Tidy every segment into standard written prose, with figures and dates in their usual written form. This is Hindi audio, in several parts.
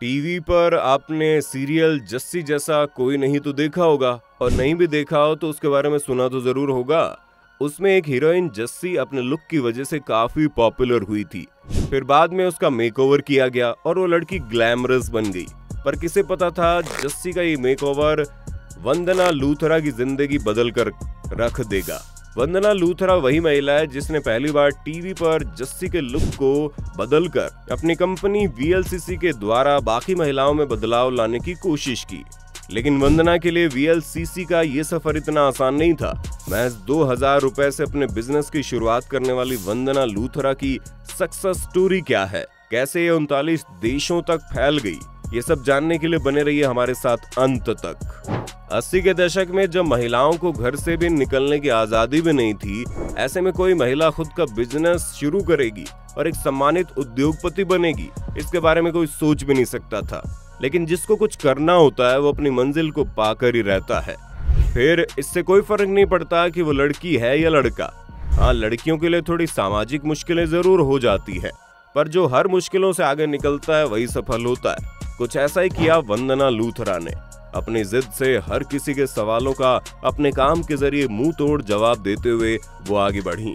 टीवी पर आपने सीरियल जस्सी जैसा कोई नहीं तो देखा होगा, और नहीं भी देखा हो तो उसके बारे में सुना तो जरूर होगा। उसमें एक हीरोइन जस्सी अपने लुक की वजह से काफी पॉपुलर हुई थी। फिर बाद में उसका मेकओवर किया गया और वो लड़की ग्लैमरस बन गई। पर किसे पता था जस्सी का ये मेकओवर वंदना लूथरा की जिंदगी बदल कर रख देगा। वंदना लूथरा वही महिला है जिसने पहली बार टीवी पर जस्सी के लुक को बदलकर अपनी कंपनी वीएलसीसी के द्वारा बाकी महिलाओं में बदलाव लाने की कोशिश की। लेकिन वंदना के लिए वीएलसीसी का ये सफर इतना आसान नहीं था। महज 2000 रुपए से अपने बिजनेस की शुरुआत करने वाली वंदना लूथरा की सक्सेस स्टोरी क्या है, कैसे ये 39 देशों तक फैल गई, ये सब जानने के लिए बने रहिए हमारे साथ अंत तक। 80 के दशक में जब महिलाओं को घर से भी निकलने की आजादी भी नहीं थी, ऐसे में कोई महिला खुद का बिजनेस शुरू करेगी और एक सम्मानित उद्योगपति बनेगी, इसके बारे में कोई सोच भी नहीं सकता था। लेकिन जिसको कुछ करना होता है वो अपनी मंजिल को पाकर ही रहता है। फिर इससे कोई फर्क नहीं पड़ता कि वो लड़की है या लड़का। हाँ, लड़कियों के लिए थोड़ी सामाजिक मुश्किलें जरूर हो जाती है, पर जो हर मुश्किलों से आगे निकलता है वही सफल होता है। कुछ ऐसा ही किया वंदना लूथरा ने। अपनी जिद से हर किसी के सवालों का अपने काम के जरिए मुंह तोड़ जवाब देते हुए वो आगे बढ़ी।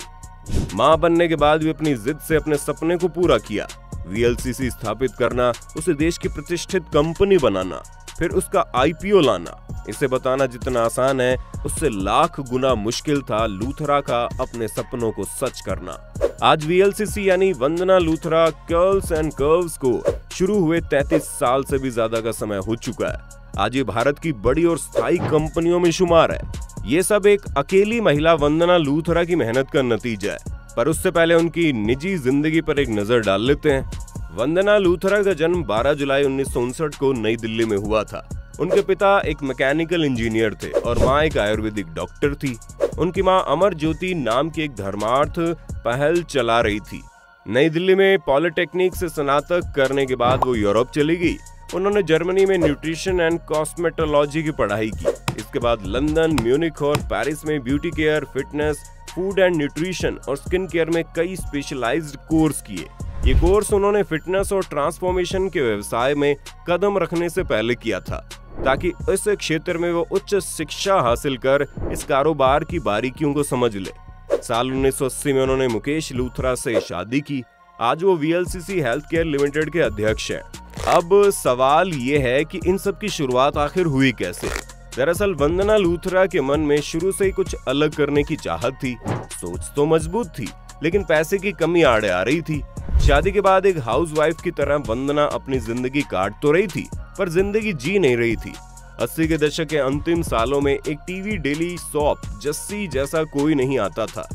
मां बनने के बाद भी अपनी जिद से अपने सपने को पूरा किया। वीएलसीसी स्थापित करना, उसे देश की प्रतिष्ठित कंपनी बनाना, फिर उसका आईपीओ लाना, इसे बताना जितना आसान है उससे लाख गुना मुश्किल था लूथरा का अपने सपनों को सच करना। आज वीएलसीसी यानी वंदना लूथरा कर्ल्स एंड कर्व्स को शुरू हुए 33 साल से भी ज्यादा का समय हो चुका है। आज ये भारत की बड़ी और स्थायी कंपनियों में शुमार है। ये सब एक अकेली महिला वंदना लूथरा की मेहनत का नतीजा है। पर उससे पहले उनकी निजी जिंदगी पर एक नजर डाल लेते हैं। वंदना लूथरा का जन्म 12 जुलाई 1959 को नई दिल्ली में हुआ था। उनके पिता एक मैकेनिकल इंजीनियर थे और माँ एक आयुर्वेदिक डॉक्टर थी। उनकी माँ अमर ज्योति नाम की एक धर्मार्थ पहल चला रही थी। नई दिल्ली में पॉलिटेक्निक से स्नातक करने के बाद वो यूरोप चली गई। उन्होंने जर्मनी में न्यूट्रिशन एंड कॉस्मेटोलॉजी की पढ़ाई की। इसके बाद लंदन, म्यूनिख और पेरिस में beauty care, fitness, food and nutrition और स्किन केयर में कई स्पेशलाइज्ड कोर्स किए। ये कोर्स उन्होंने फिटनेस और ट्रांसफॉर्मेशन के व्यवसाय में कदम रखने से पहले किया था, ताकि इस क्षेत्र में वो उच्च शिक्षा हासिल कर इस कारोबार की बारीकियों को समझ ले। साल 1980 में उन्होंने मुकेश लूथरा से शादी की। आज वो वीएलसीसी हेल्थ केयर लिमिटेड के अध्यक्ष हैं। अब सवाल ये है कि इन सब की शुरुआत आखिर हुई कैसे। दरअसल वंदना लूथरा के मन में शुरू से ही कुछ अलग करने की चाहत थी। सोच तो मजबूत थी, लेकिन पैसे की कमी आड़े आ रही थी। शादी के बाद एक हाउसवाइफ की तरह वंदना अपनी जिंदगी काट तो रही थी, पर जिंदगी जी नहीं रही थी। 80 के दशक के अंतिम सालों में एक टीवी डेली सॉप जस्सी जैसा कोई नहीं आता था।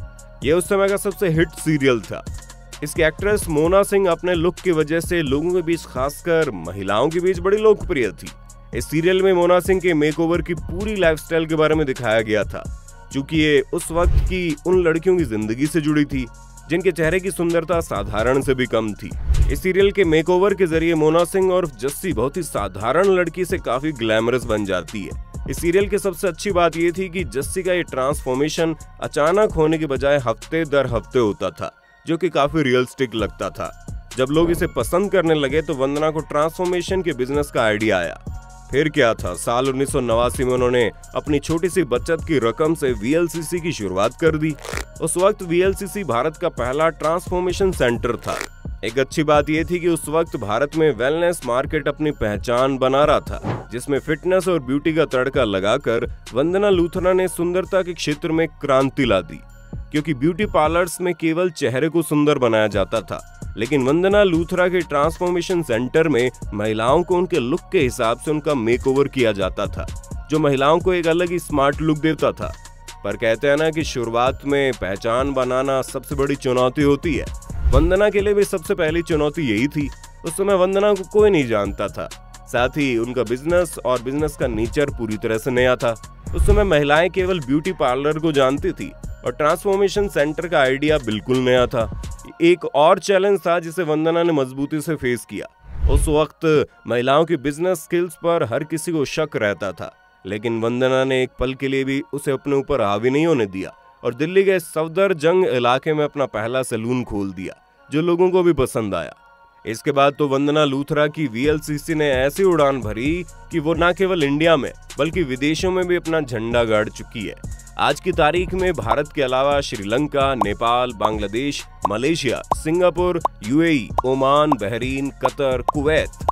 यह उस समय का सबसे हिट सीरियल था। इसकी एक्ट्रेस मोना सिंह अपने लुक की वजह से लोगों के बीच, खासकर महिलाओं के बीच, बड़ी लोकप्रिय थी। इस सीरियल में मोना सिंह के मेकओवर की पूरी लाइफस्टाइल के बारे में दिखाया गया था, क्योंकि ये उस वक्त की उन लड़कियों की जिंदगी से जुड़ी थी जिनके चेहरे की सुंदरता साधारण से भी कम थी। इस सीरियल के मेकओवर के जरिए मोना सिंह और जस्सी बहुत ही साधारण लड़की से काफी ग्लैमरस बन जाती है। इस सीरियल की सबसे अच्छी बात यह थी कि जस्सी का ये ट्रांसफॉर्मेशन अचानक होने के बजाय हफ्ते दर हफ्ते होता था, जो कि काफी रियलिस्टिक लगता था। जब लोग इसे पसंद करने लगे तो वंदना को ट्रांसफॉर्मेशन के बिजनेस का आइडिया आया। फिर क्या था, साल 1989 में उन्होंने अपनी छोटी सी बचत की रकम से वीएलसीसी की शुरुआत कर दी। उस वक्त वीएलसीसी भारत का पहला ट्रांसफॉर्मेशन सेंटर था। एक अच्छी बात यह थी कि उस वक्त भारत में वेलनेस मार्केट अपनी पहचान बना रहा था, जिसमें फिटनेस और ब्यूटी का तड़का लगाकर वंदना लूथरा ने सुंदरता के क्षेत्र में क्रांति ला दी। क्योंकि ब्यूटी पार्लर्स में केवल चेहरे को सुंदर बनाया जाता था, लेकिन वंदना लूथरा के ट्रांसफॉर्मेशन सेंटर में महिलाओं को उनके लुक के हिसाब से उनका मेकओवर किया जाता था, जो महिलाओं को एक अलग ही स्मार्ट लुक देता था। पर कहते हैं ना कि शुरुआत में पहचान बनाना सबसे बड़ी चुनौती होती है। वंदना के लिए भी सबसे पहली चुनौती यही थी। उस समय वंदना को कोई नहीं जानता था, साथ ही उनका बिजनेस और बिजनेस का नेचर पूरी तरह से नया था। उस समय महिलाएं केवल ब्यूटी पार्लर को जानती थी और ट्रांसफॉर्मेशन सेंटर का आइडिया बिल्कुल नया था। एक और चैलेंज था जिसे वंदना ने मजबूती से फेस किया। उस वक्त महिलाओं की बिजनेस स्किल्स पर हर किसी को शक रहता था, लेकिन वंदना ने एक पल के लिए भी उसे अपने ऊपर हावी नहीं होने दिया और दिल्ली के सफदरजंग इलाके में अपना पहला सैलून खोल दिया, जो लोगों को भी पसंद आया। इसके बाद तो वंदना लूथरा की वीएलसीसी ने ऐसी उड़ान भरी कि वो न केवल इंडिया में बल्कि विदेशों में भी अपना झंडा गाड़ चुकी है। आज की तारीख में भारत के अलावा Sri Lanka, Nepal, Bangladesh, Malaysia, Singapore, UAE, Oman, Bahrain, Qatar, Kuwait,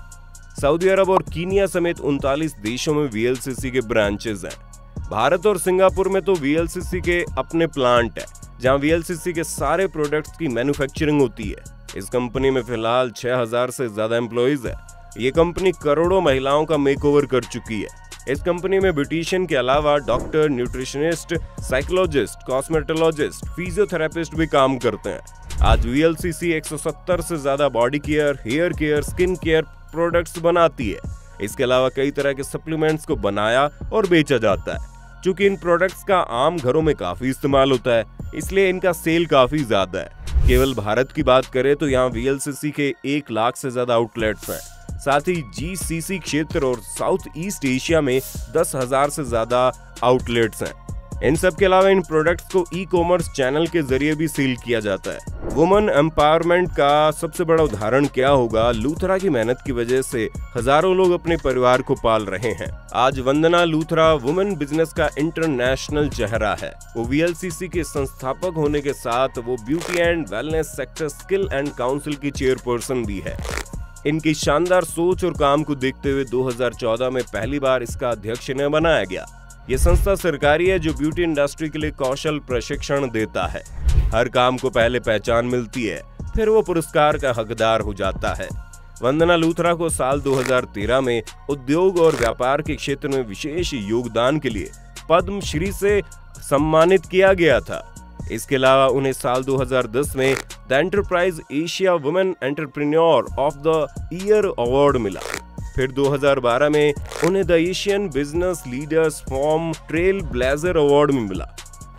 Saudi Arab और कीनिया समेत 39 देशों में वीएलसीसी के ब्रांचेस हैं। भारत और सिंगापुर में तो वीएलसीसी के अपने प्लांट है, जहां वीएलसीसी के सारे प्रोडक्ट्स की मैन्युफैक्चरिंग होती है। इस कंपनी में फिलहाल 6000 से ज्यादा एम्प्लॉइज है। ये कंपनी करोड़ों महिलाओं का मेकओवर कर चुकी है। इस कंपनी में ब्यूटिशियन के अलावा doctor, nutritionist, psychologist, cosmetologist, physiotherapist भी काम करते हैं। आज वीएलसीसी 170 से ज्यादा body care, hair care, skin care products बनाती है। इसके अलावा कई तरह के सप्लीमेंट्स को बनाया और बेचा जाता है। चूंकि इन प्रोडक्ट्स का आम घरों में काफी इस्तेमाल होता है, इसलिए इनका सेल काफी ज्यादा है। केवल भारत की बात करें तो यहाँ वीएलसीसी के 1 लाख से ज्यादा आउटलेट्स हैं। साथ ही जीसीसी क्षेत्र और साउथ ईस्ट एशिया में 10,000 से ज्यादा आउटलेट्स हैं। इन सब के अलावा इन प्रोडक्ट्स को ई कॉमर्स चैनल के जरिए भी सेल किया जाता है। वुमेन एम्पावरमेंट का सबसे बड़ा उदाहरण क्या होगा? लूथरा की मेहनत की वजह से हजारों लोग अपने परिवार को पाल रहे हैं। आज वंदना लूथरा वुमेन बिजनेस का इंटरनेशनल चेहरा है। वो वीएलसीसी के संस्थापक होने के साथ वो beauty and wellness sector skill and council की चेयरपर्सन भी है। इनकी शानदार सोच और काम को देखते हुए 2014 में पहली बार इसका अध्यक्ष इन्हें बनाया गया। ये संस्था सरकारी है जो ब्यूटी इंडस्ट्री के लिए कौशल प्रशिक्षण देता है। हर काम को पहले पहचान मिलती है, फिर वो पुरस्कार का हकदार हो जाता है। वंदना लूथरा को साल 2013 में उद्योग और व्यापार के क्षेत्र में विशेष योगदान के लिए पद्म श्री से सम्मानित किया गया था। इसके अलावा उन्हें साल 2010 में the enterprise Asia women entrepreneur of the year award मिला। फिर 2012 में उन्हें the Asian business leaders form trail blazer award में मिला।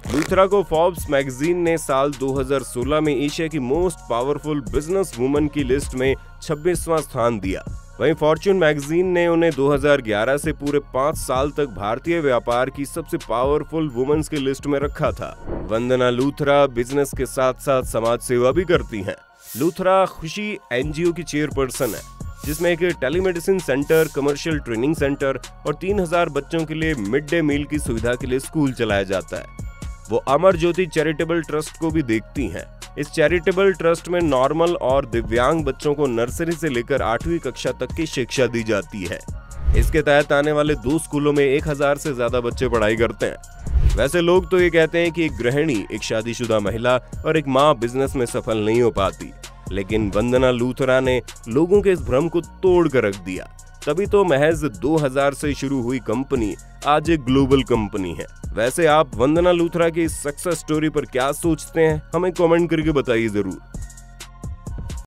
लूथरा को फोर्ब्स मैगजीन ने साल 2016 में एशिया की मोस्ट पावरफुल बिजनेस वुमन की लिस्ट में 26वां स्थान दिया। वहीं फॉर्च्यून मैगजीन ने उन्हें 2011 से पूरे 5 साल तक भारतीय व्यापार की सबसे पावरफुल वुमेन्स की लिस्ट में रखा था। वंदना लूथरा बिजनेस के साथ साथ समाज सेवा भी करती हैं। लूथरा खुशी एनजीओ की चेयरपर्सन है, जिसमें एक telemedicine centre, commercial training centre और 3000 बच्चों के लिए मिड डे मील की सुविधा के लिए स्कूल चलाया जाता है। वो अमर ज्योति चैरिटेबल ट्रस्ट को भी देखती हैं। इस चैरिटेबल ट्रस्ट में नॉर्मल और दिव्यांग बच्चों को नर्सरी से लेकर 8वीं कक्षा तक की शिक्षा दी जाती है। इसके तहत आने वाले 2 स्कूलों में 1000 से ज्यादा बच्चे पढ़ाई करते हैं। वैसे लोग तो ये कहते हैं कि एक गृहिणी, एक शादीशुदा महिला और एक माँ बिजनेस में सफल नहीं हो पाती, लेकिन वंदना लूथरा ने लोगों के इस भ्रम को तोड़ कर रख दिया। तभी तो महज 2000 से शुरू हुई कंपनी आज एक ग्लोबल कंपनी है। वैसे आप वंदना लूथरा की इस सक्सेस स्टोरी पर क्या सोचते हैं? हमें कमेंट करके बताइए जरूर।